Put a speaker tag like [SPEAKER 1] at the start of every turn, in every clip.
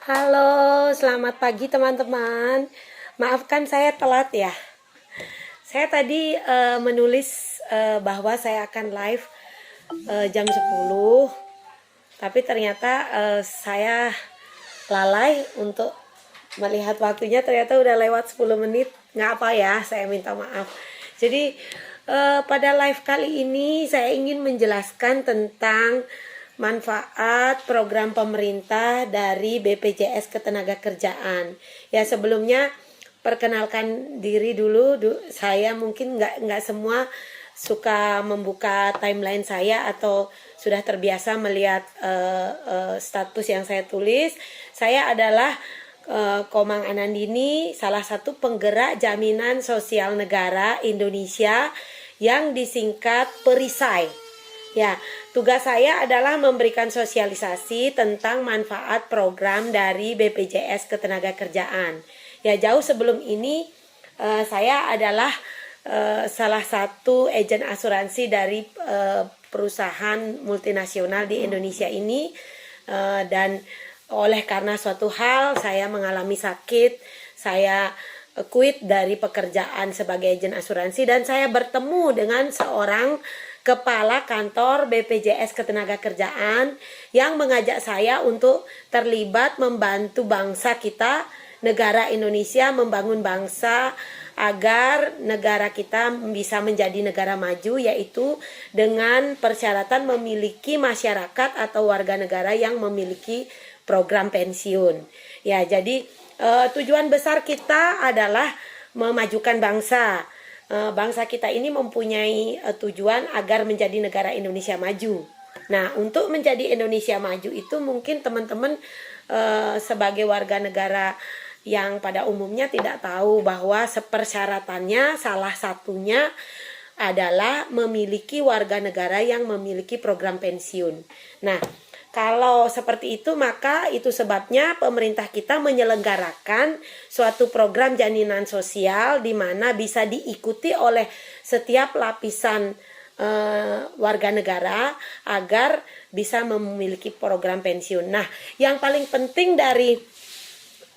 [SPEAKER 1] Halo, selamat pagi teman-teman. Maafkan saya telat ya. Saya tadi menulis bahwa saya akan live jam 10, tapi ternyata saya lalai untuk melihat waktunya, ternyata udah lewat 10 menit. Nggak apa ya, saya minta maaf. Jadi pada live kali ini saya ingin menjelaskan tentang manfaat program pemerintah dari BPJS Ketenagakerjaan. Ya, sebelumnya perkenalkan diri dulu. Saya mungkin nggak semua suka membuka timeline saya atau sudah terbiasa melihat status yang saya tulis. Saya adalah Komang Anandini, salah satu penggerak jaminan sosial negara Indonesia yang disingkat Perisai. Ya, tugas saya adalah memberikan sosialisasi tentang manfaat program dari BPJS Ketenagakerjaan. Ya, jauh sebelum ini saya adalah salah satu agen asuransi dari perusahaan multinasional di Indonesia ini, dan oleh karena suatu hal saya mengalami sakit, saya quit dari pekerjaan sebagai agen asuransi dan saya bertemu dengan seorang kepala kantor BPJS Ketenagakerjaan yang mengajak saya untuk terlibat membantu bangsa kita, negara Indonesia, membangun bangsa agar negara kita bisa menjadi negara maju, yaitu dengan persyaratan memiliki masyarakat atau warga negara yang memiliki program pensiun. Ya, jadi tujuan besar kita adalah memajukan bangsa. Bangsa kita ini mempunyai tujuan agar menjadi negara Indonesia maju. Nah, untuk menjadi Indonesia maju itu mungkin teman-teman sebagai warga negara yang pada umumnya tidak tahu bahwa persyaratannya salah satunya adalah memiliki warga negara yang memiliki program pensiun. Nah, kalau seperti itu, maka itu sebabnya pemerintah kita menyelenggarakan suatu program jaminan sosial di mana bisa diikuti oleh setiap lapisan warga negara agar bisa memiliki program pensiun. Nah, yang paling penting dari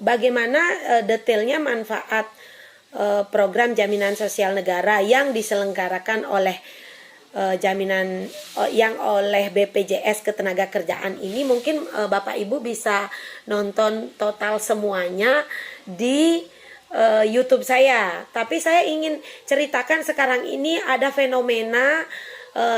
[SPEAKER 1] bagaimana detailnya manfaat program jaminan sosial negara yang diselenggarakan oleh jaminan yang oleh BPJS Ketenagakerjaan ini, mungkin Bapak Ibu bisa nonton total semuanya di YouTube saya. Tapi saya ingin ceritakan sekarang ini ada fenomena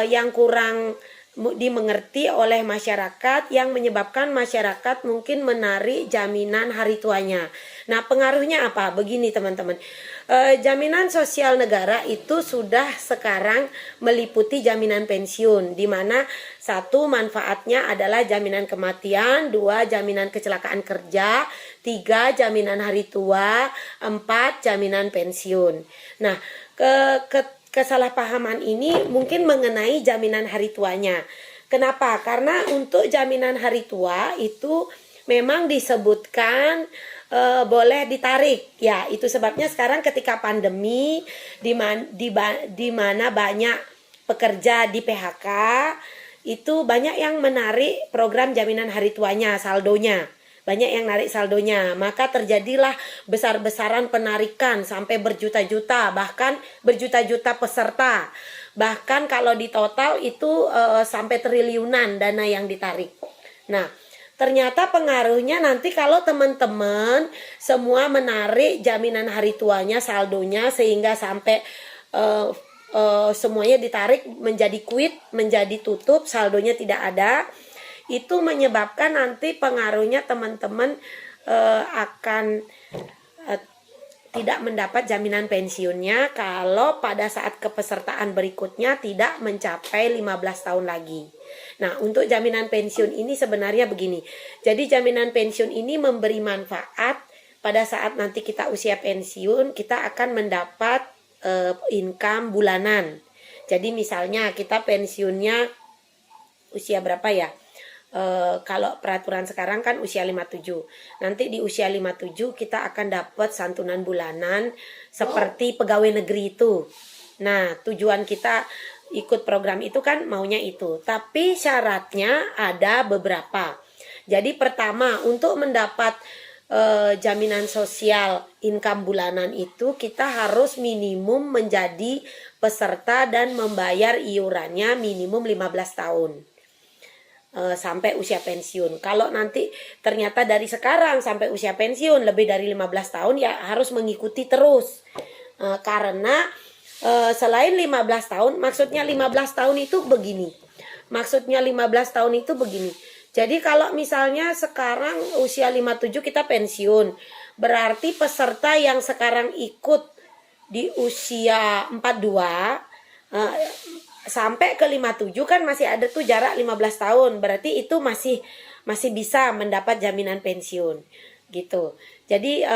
[SPEAKER 1] yang kurang dimengerti oleh masyarakat yang menyebabkan masyarakat mungkin menarik jaminan hari tuanya. Nah, pengaruhnya apa? Begini teman-teman, jaminan sosial negara itu sudah sekarang meliputi jaminan pensiun, di mana satu manfaatnya adalah jaminan kematian, dua jaminan kecelakaan kerja, tiga jaminan hari tua, empat jaminan pensiun. Nah, kesalahpahaman ini mungkin mengenai jaminan hari tuanya. Kenapa? Karena untuk jaminan hari tua itu memang disebutkan boleh ditarik. Ya, itu sebabnya sekarang ketika pandemi di mana banyak pekerja di PHK, itu banyak yang menarik program jaminan hari tuanya, saldonya. Banyak yang narik saldonya, maka terjadilah besar-besaran penarikan sampai berjuta-juta, bahkan berjuta-juta peserta. Bahkan kalau di total itu sampai triliunan dana yang ditarik. Nah, ternyata pengaruhnya nanti kalau teman-teman semua menarik jaminan hari tuanya, saldonya, sehingga sampai semuanya ditarik menjadi quit, menjadi tutup, saldonya tidak ada, itu menyebabkan nanti pengaruhnya teman-teman akan tidak mendapat jaminan pensiunnya kalau pada saat kepesertaan berikutnya tidak mencapai 15 tahun lagi. Nah, untuk jaminan pensiun ini sebenarnya begini. Jadi jaminan pensiun ini memberi manfaat pada saat nanti kita usia pensiun, kita akan mendapat income bulanan. Jadi misalnya kita pensiunnya usia berapa ya? Kalau peraturan sekarang kan usia 57. Nanti di usia 57 kita akan dapat santunan bulanan seperti pegawai negeri itu. Nah, tujuan kita ikut program itu kan maunya itu. Tapi syaratnya ada beberapa. Jadi pertama, untuk mendapat jaminan sosial income bulanan itu kita harus minimum menjadi peserta dan membayar iurannya minimum 15 tahun sampai usia pensiun. Kalau nanti ternyata dari sekarang sampai usia pensiun lebih dari 15 tahun ya harus mengikuti terus. Karena selain 15 tahun, maksudnya 15 tahun itu begini. Maksudnya 15 tahun itu begini. Jadi kalau misalnya sekarang usia 57 kita pensiun, berarti peserta yang sekarang ikut di usia 42 sampai ke 57 kan masih ada tuh jarak 15 tahun. Berarti itu masih bisa mendapat jaminan pensiun gitu. Jadi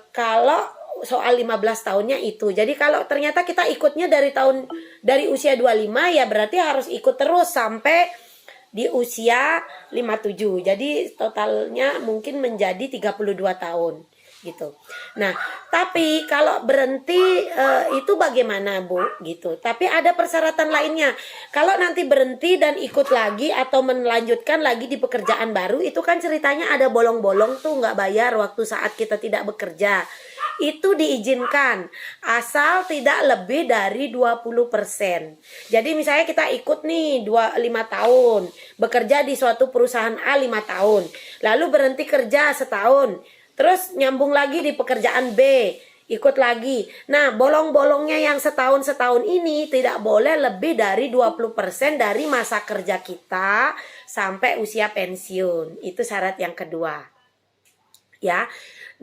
[SPEAKER 1] kalau soal 15 tahunnya itu. Jadi kalau ternyata kita ikutnya dari usia 25 ya berarti harus ikut terus sampai di usia 57. Jadi totalnya mungkin menjadi 32 tahun gitu. Nah, tapi kalau berhenti itu bagaimana, Bu? Gitu. Tapi ada persyaratan lainnya. Kalau nanti berhenti dan ikut lagi atau melanjutkan lagi di pekerjaan baru, itu kan ceritanya ada bolong-bolong tuh nggak bayar waktu saat kita tidak bekerja. Itu diizinkan asal tidak lebih dari 20%. Jadi misalnya kita ikut nih 5 tahun bekerja di suatu perusahaan A 5 tahun, lalu berhenti kerja setahun, terus nyambung lagi di pekerjaan B, ikut lagi. Nah, bolong-bolongnya yang setahun ini tidak boleh lebih dari 20% dari masa kerja kita sampai usia pensiun. Itu syarat yang kedua. Ya.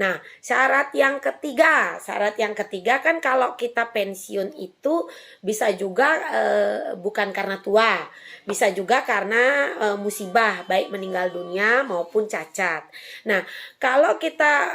[SPEAKER 1] Nah, syarat yang ketiga kan kalau kita pensiun itu bisa juga bukan karena tua, bisa juga karena musibah, baik meninggal dunia maupun cacat. Nah, kalau kita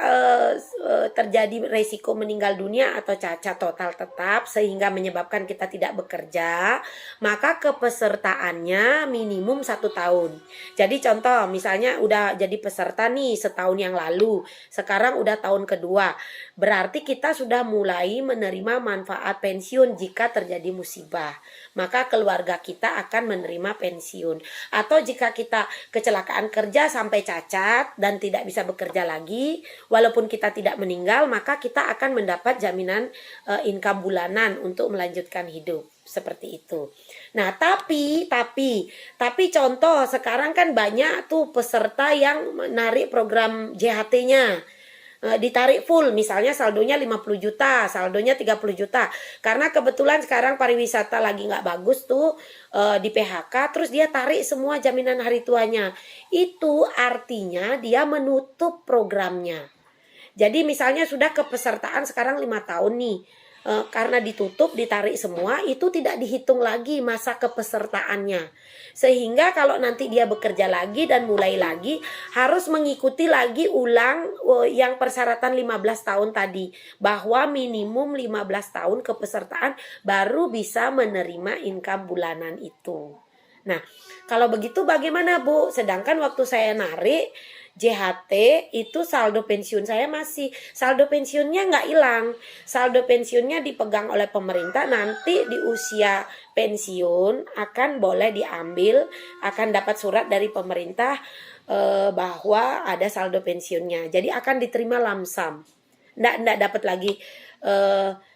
[SPEAKER 1] terjadi resiko meninggal dunia atau cacat total tetap sehingga menyebabkan kita tidak bekerja, maka kepesertaannya minimum 1 tahun. Jadi contoh, misalnya udah jadi peserta nih setahun yang lalu, sekarang udah tahun kedua, berarti kita sudah mulai menerima manfaat pensiun jika terjadi musibah, maka keluarga kita akan menerima pensiun. Atau jika kita kecelakaan kerja sampai cacat dan tidak bisa bekerja lagi, walaupun kita tidak meninggal, maka kita akan mendapat jaminan income bulanan untuk melanjutkan hidup. Seperti itu. Nah, tapi contoh sekarang kan banyak tuh peserta yang menarik program JHT-nya. Ditarik full, misalnya saldonya 50 juta, saldonya 30 juta. Karena kebetulan sekarang pariwisata lagi nggak bagus tuh, di PHK, terus dia tarik semua jaminan hari tuanya. Itu artinya dia menutup programnya. Jadi misalnya sudah kepesertaan sekarang 5 tahun nih, karena ditarik semua, itu tidak dihitung lagi masa kepesertaannya. Sehingga kalau nanti dia bekerja lagi dan mulai lagi, harus mengikuti lagi ulang yang persyaratan 15 tahun tadi, bahwa minimum 15 tahun kepesertaan baru bisa menerima income bulanan itu. Nah, kalau begitu bagaimana, Bu? Sedangkan waktu saya narik JHT itu saldo pensiun saya saldo pensiunnya nggak hilang, saldo pensiunnya dipegang oleh pemerintah. Nanti di usia pensiun akan boleh diambil, akan dapat surat dari pemerintah bahwa ada saldo pensiunnya, jadi akan diterima lamsam, nggak dapat lagi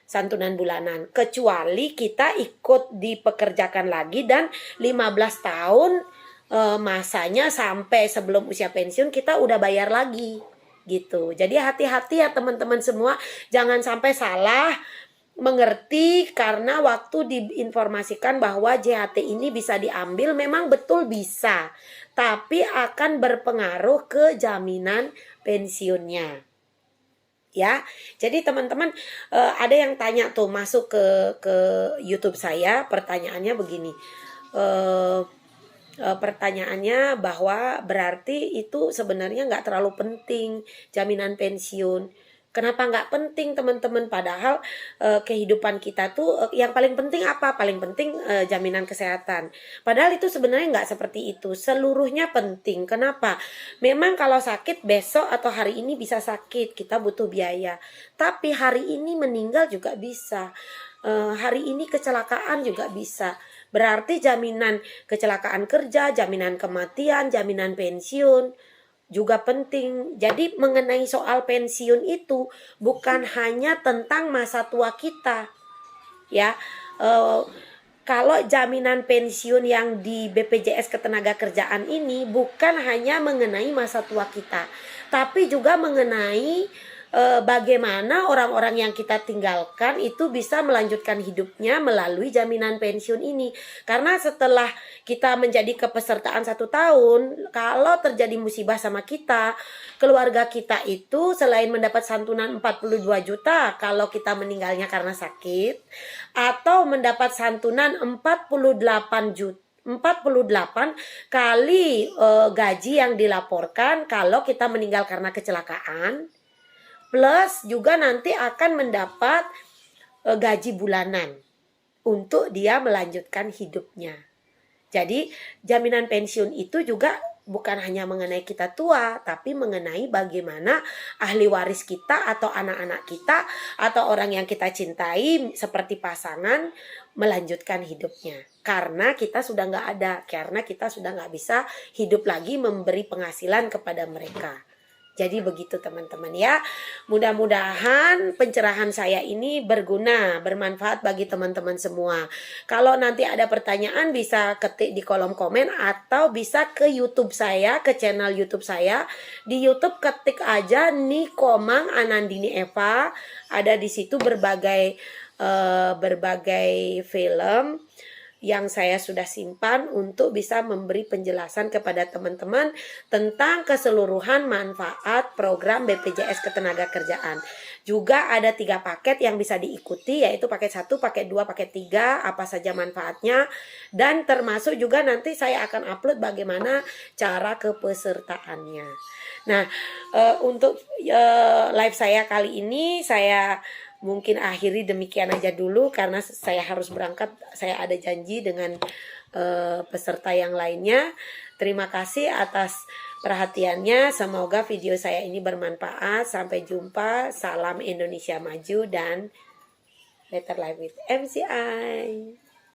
[SPEAKER 1] santunan bulanan, kecuali kita ikut dipekerjakan lagi dan 15 tahun masanya sampai sebelum usia pensiun kita udah bayar lagi gitu. Jadi hati-hati ya teman-teman semua, jangan sampai salah mengerti karena waktu diinformasikan bahwa JHT ini bisa diambil, memang betul bisa, tapi akan berpengaruh ke jaminan pensiunnya. Ya, jadi teman-teman ada yang tanya tuh, masuk ke YouTube saya, pertanyaannya begini. Pertanyaannya bahwa berarti itu sebenarnya nggak terlalu penting jaminan pensiun. Kenapa nggak penting, teman-teman? Padahal kehidupan kita tuh yang paling penting apa? Paling penting jaminan kesehatan. Padahal itu sebenarnya nggak seperti itu. Seluruhnya penting. Kenapa? Memang kalau sakit besok atau hari ini bisa sakit, kita butuh biaya. Tapi hari ini meninggal juga bisa. Hari ini kecelakaan juga bisa. Berarti jaminan kecelakaan kerja, jaminan kematian, jaminan pensiun juga penting. Jadi mengenai soal pensiun itu bukan hanya tentang masa tua kita, ya. Kalau jaminan pensiun yang di BPJS Ketenagakerjaan ini bukan hanya mengenai masa tua kita, tapi juga mengenai bagaimana orang-orang yang kita tinggalkan itu bisa melanjutkan hidupnya melalui jaminan pensiun ini. Karena setelah kita menjadi kepesertaan 1 tahun, kalau terjadi musibah sama kita, keluarga kita itu selain mendapat santunan 42 juta kalau kita meninggalnya karena sakit, atau mendapat santunan 48 juta 48 kali gaji yang dilaporkan kalau kita meninggal karena kecelakaan, plus juga nanti akan mendapat gaji bulanan untuk dia melanjutkan hidupnya. Jadi jaminan pensiun itu juga bukan hanya mengenai kita tua, tapi mengenai bagaimana ahli waris kita atau anak-anak kita atau orang yang kita cintai seperti pasangan melanjutkan hidupnya. Karena kita sudah nggak ada, karena kita sudah nggak bisa hidup lagi memberi penghasilan kepada mereka. Jadi begitu teman-teman ya. Mudah-mudahan pencerahan saya ini berguna, bermanfaat bagi teman-teman semua. Kalau nanti ada pertanyaan bisa ketik di kolom komen atau bisa ke YouTube saya, ke channel YouTube saya. Di YouTube ketik aja Nikomang Anandini Eva. Ada di situ berbagai film yang saya sudah simpan untuk bisa memberi penjelasan kepada teman-teman tentang keseluruhan manfaat program BPJS Ketenagakerjaan. Juga ada 3 paket yang bisa diikuti, yaitu paket 1, paket 2, paket 3, apa saja manfaatnya, dan termasuk juga nanti saya akan upload bagaimana cara kepesertaannya. Nah, untuk live saya kali ini saya mungkin akhiri demikian aja dulu karena saya harus berangkat. Saya ada janji dengan peserta yang lainnya. Terima kasih atas perhatiannya. Semoga video saya ini bermanfaat. Sampai jumpa. Salam Indonesia Maju dan Better Life with MCI.